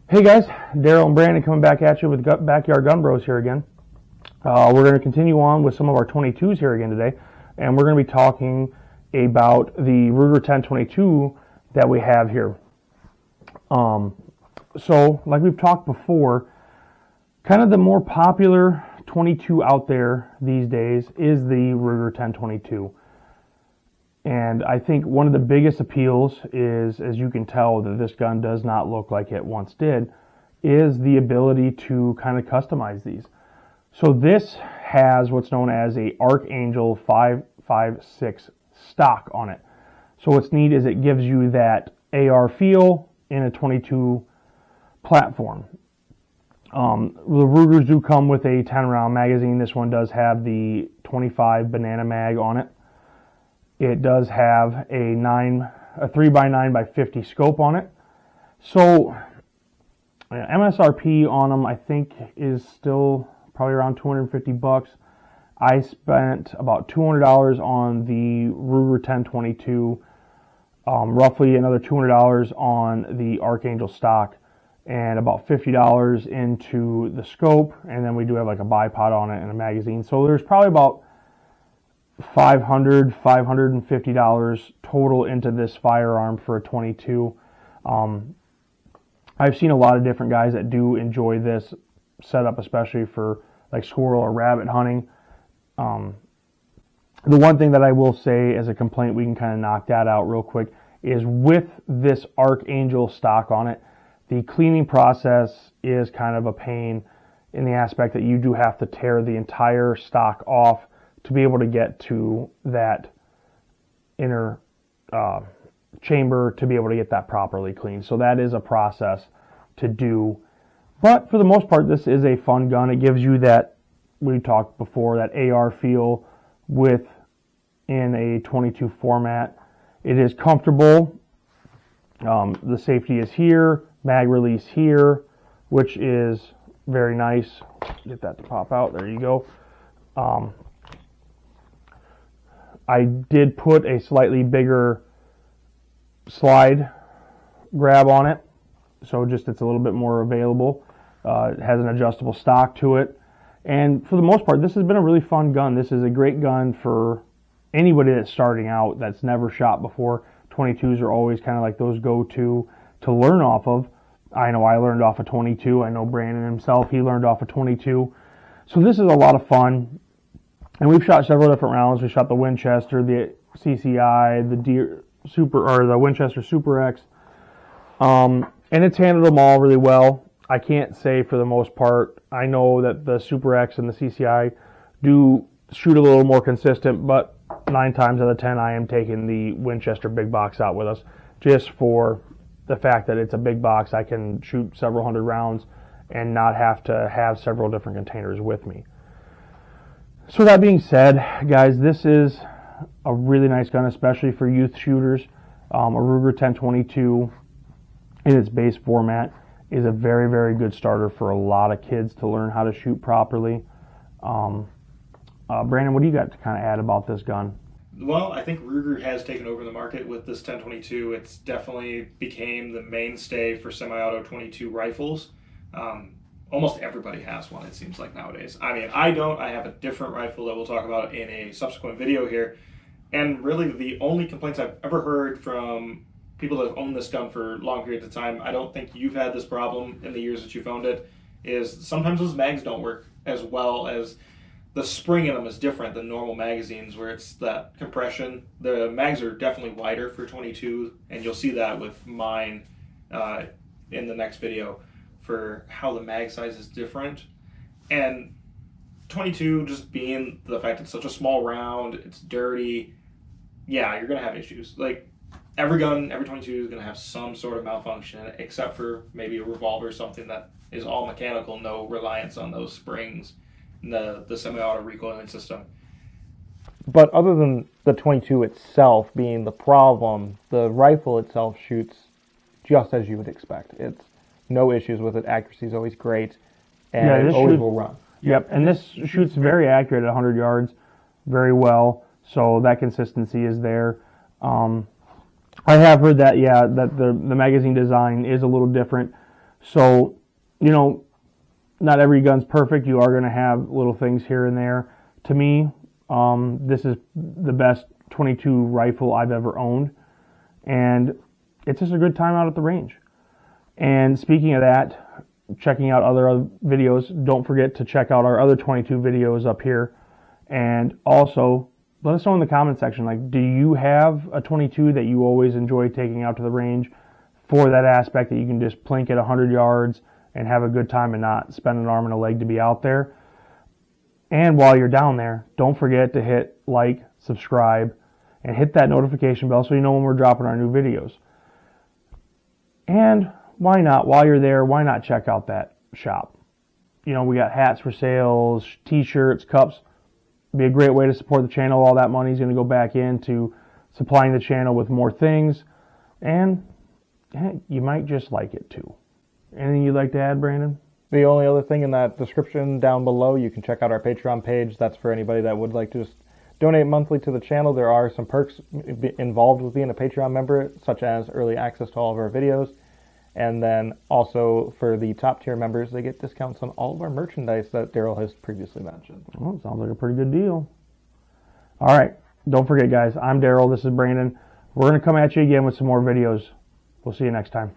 Hey guys, Daryl and Brandon coming back at you with Backyard Gun Bros here again. We're going to continue on with some of our 22s here again today, and we're going to be talking about the Ruger 1022 that we have here. So, like we've talked before, kind of the more popular 22 out there these days is the Ruger 1022. And I think one of the biggest appeals is, as you can tell that this gun does not look like it once did, is the ability to kind of customize these. So this has what's known as a Archangel 5.56 stock on it. So what's neat is it gives you that AR feel in a 22 platform. The Rugers do come with a 10 round magazine. This one does have the 25 banana mag on it. It does have a 3x9x50 scope on it. So MSRP on them I think is still probably around $250. I spent about $200 on the Ruger 1022, roughly another $200 on the Archangel stock, and about $50 into the scope, and then we do have like a bipod on it and a magazine. So there's probably about $550 total into this firearm for a 22. I've seen a lot of different guys that do enjoy this setup, especially for like squirrel or rabbit hunting. The one thing that I will say as a complaint, we can kind of knock that out real quick, is with this Archangel stock on it, the cleaning process is kind of a pain in the aspect that you do have to tear the entire stock off to be able to get to that inner chamber to be able to get that properly cleaned. So that is a process to do. But for the most part, this is a fun gun. It gives you that, we talked before, that AR feel in a 22 format. It is comfortable. The safety is here, mag release here, which is very nice. Get that to pop out. There you go. I did put a slightly bigger slide grab on it, so just it's a little bit more available. It has an adjustable stock to it, and for the most part, this has been a really fun gun. This is a great gun for anybody that's starting out that's never shot before. 22s are always kind of like those go-to to learn off of. I know I learned off a 22. I know Brandon himself, he learned off a 22. So this is a lot of fun. And we've shot several different rounds. We shot the Winchester, the CCI, the Winchester Super X, and it's handled them all really well. I can't say for the most part. I know that the Super X and the CCI do shoot a little more consistent, but 9 times out of 10, I am taking the Winchester big box out with us, just for the fact that it's a big box. I can shoot several hundred rounds and not have to have several different containers with me. So that being said, guys, this is a really nice gun, especially for youth shooters. A Ruger 1022 in its base format is a very, very good starter for a lot of kids to learn how to shoot properly. Brandon, what do you got to kind of add about this gun? Well, I think Ruger has taken over the market with this 1022. It's definitely became the mainstay for semi-auto 22 rifles. Almost everybody has one, it seems like, nowadays. I mean, I don't. I have a different rifle that we'll talk about in a subsequent video here. And really, the only complaints I've ever heard from people that have owned this gun for long periods of time, I don't think you've had this problem in the years that you've owned it, is sometimes those mags don't work as well as the spring in them is different than normal magazines where it's that compression. The mags are definitely wider for 22, and you'll see that with mine in the next video, for how the mag size is different. And 22, just being the fact it's such a small round, it's dirty, yeah, you're going to have issues. Like, every gun, every 22 is going to have some sort of malfunction, except for maybe a revolver or something that is all mechanical, no reliance on those springs and the semi-auto recoiling system. But other than the 22 itself being the problem, the rifle itself shoots just as you would expect. It's no issues with it. Accuracy is always great, and it always will run. Yep, and this shoots very accurate at 100 yards, very well. So that consistency is there. I have heard that, yeah, that the magazine design is a little different. So, you know, not every gun's perfect. You are going to have little things here and there. To me, this is the best 22 rifle I've ever owned, and it's just a good time out at the range. And speaking of that, checking out other videos, don't forget to check out our other 22 videos up here. And also, let us know in the comment section, like, do you have a 22 that you always enjoy taking out to the range for that aspect that you can just plink at 100 yards and have a good time and not spend an arm and a leg to be out there? And while you're down there, don't forget to hit like, subscribe, and hit that notification bell so you know when we're dropping our new videos. And why not, while you're there, why not check out that shop? You know, we got hats for sales, t-shirts, cups. Be a great way to support the channel. All that money is going to go back into supplying the channel with more things, and you might just like it too. Anything you'd like to add, Brandon? The only other thing in that description down below, you can check out our Patreon page. That's for anybody that would like to just donate monthly to the channel. There are some perks involved with being a Patreon member, such as early access to all of our videos. And then also for the top tier members, they get discounts on all of our merchandise that Daryl has previously mentioned. Well, sounds like a pretty good deal. All right. Don't forget, guys, I'm Daryl. This is Brandon. We're going to come at you again with some more videos. We'll see you next time.